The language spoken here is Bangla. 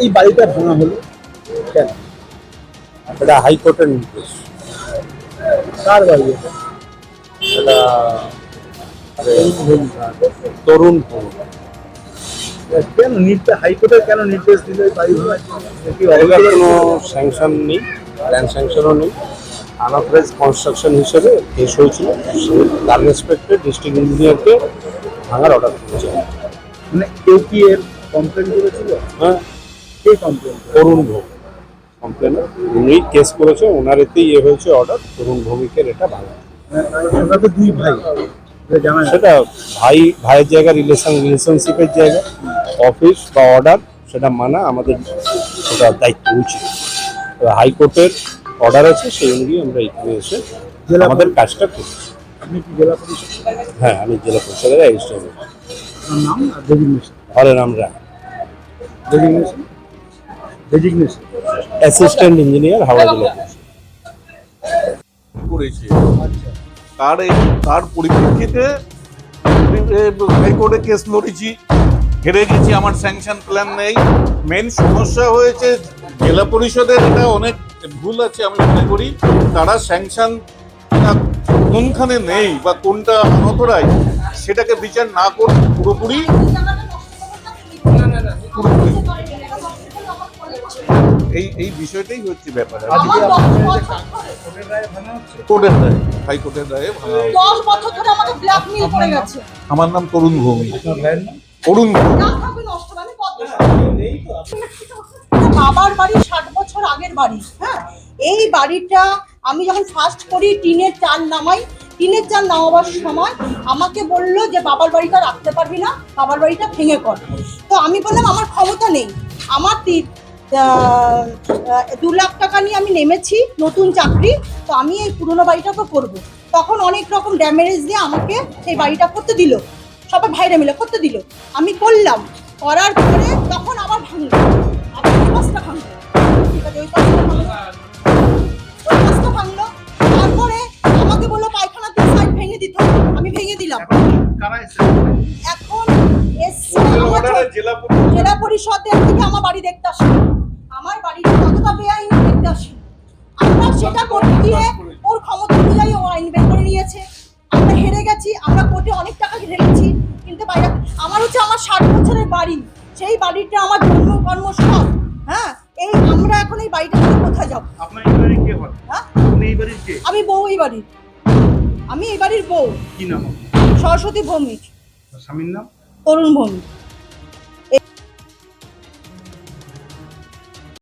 এই বাড়িটা ভাঙা হলো কেন? এটা হাইকোর্টের নির্দেশ। কার বাড়ি এটা? এটা তরুণ ভূমি। কেন নির্দেশ, হাইকোর্টের কেন নির্দেশ দিল এই বাড়ি ভাঙার জন্য? কি এবার অবৈধ কোনো ছিল? স্যাংশন নেই, প্ল্যান স্যাংশনও নেই। আনঅথরাইজ কনস্ট্রাকশন হিসেবে কেস হয়েছিল, তার রেসপেক্টে ডিস্ট্রিক্ট ইঞ্জিনিয়ারকে ভাঙার অর্ডার করেছে। মানে কেউ কি এর কমপ্লেন করেছিল? হ্যাঁ, কে কমপ্লেন? তরুণ ভৌমিক কমপ্লেন, উনি কেস করেছে, ওনার এতেই হয়েছে অর্ডার তরুণ ভৌমিকের এটা ভাঙা। আমরা তো দুই ভাই, জানা যায়। সেটা ভাইয়ের জায়গা, রিলেশনশিপের জায়গা, অফিস বা অর্ডার সেটা মানা আমাদের সেটা দায়িত্ব উচিত। হাইকোর্টের অর্ডার আছে, সেই অনুযায়ী আমরা এখানে এসে আমাদের কাজটা করছি। আপনি কি জেলা পরিষদ? হ্যাঁ, আমি জেলা পরিষদের অ্যাসিস্ট্যান্ট। আপনার নাম আর designation? Hare Ram Roy, designation designation assistant engineer, Howrah জেলা পরিষদ। করেছে তার পরিপ্রেক্ষিতে হাইকোর্টে কেস লড়েছি, হেরে গেছি। আমার স্যাংশন প্ল্যান নেই। মেন সমস্যা হয়েছে জেলা পরিষদের, এটা অনেক ভুল আছে আমি মনে করি। তারা স্যাংশন কোনখানে নেই বা কোনটা অনথরাইজ সেটাকে বিচার না করে পুরোপুরি এই বিষয়টাই হচ্ছে ব্যাপার। কোর্টের রায়, হাইকোর্টের রায়ে ভাঙা হয়েছে। 10 বছর ধরে আমাকে ব্ল্যাকমেইল করে গেছে। আমার নাম তরুণ ভৌমিক। আপনার ভাইয়ের নাম? অরুণ ভৌমিক। না থাকবে নষ্ট হবে, আমি কত বাবার বাড়ি 60 বছর আগের বাড়ি। হ্যাঁ, এই বাড়িটা আমি যখন ফার্স্ট করি টিনের চাল নামাই, টিনের চাল নামাবার সময় আমাকে বললো যে বাবার বাড়িটা রাখতে পারবি না, বাবার বাড়িটা ভেঙে কর। তো আমি বললাম আমার ক্ষমতা নেই, আমার 2 লাখ টাকা নিয়ে আমি নেমেছি, নতুন চাকরি, তো আমি এই পুরোনো বাড়িটাকে করবো। তখন অনেক রকম ড্যামেজ দিয়ে আমাকে সেই বাড়িটা করতে দিল, সবাই ভাইরা মিলে করতে দিল। আমি করলাম, করার পরে তখন আবার ভাঙলো, আবার ওই পাঁচটা ভাঙলো, ঠিক আছে, ওই পাঁচটা ভাঙলো। তারপরে আমাকে বললো পায়খানাতে সাইড ভেঙে দিতে হবে, আমি ভেঙে দিলাম। এখন এসছে জেলা পরিষদের থেকে আমার বাড়ি দেখতে আসে, আমার বাড়িটা কতটা বেআইনি দেখতে আসে। আমরা সেটা করতে গিয়ে ওর ক্ষমতা অনুযায়ী ও আইন বের করে নিয়েছে। আমরা হেরে গেছি, আমরা কোর্টে অনেক টাকা ঢেলেছি, কিন্তু বাইরে আমার হচ্ছে আমার 60 বছরের বাড়ি, সেই বাড়িটা আমার জন্ম কর্ম সব। হ্যাঁ, এই আমরা এখন এই বাড়িটা থেকে কোথায় যাবো? আপনার এই বাড়ির কে হয়? হ্যাঁ, আপনি এই বাড়ির কে? আমি বউ এই বাড়ির, আমি এই বাড়ির বউ। কি নাম? সরস্বতী ভৌমিক। স্বামীর নাম? তরুণ ভৌমিক।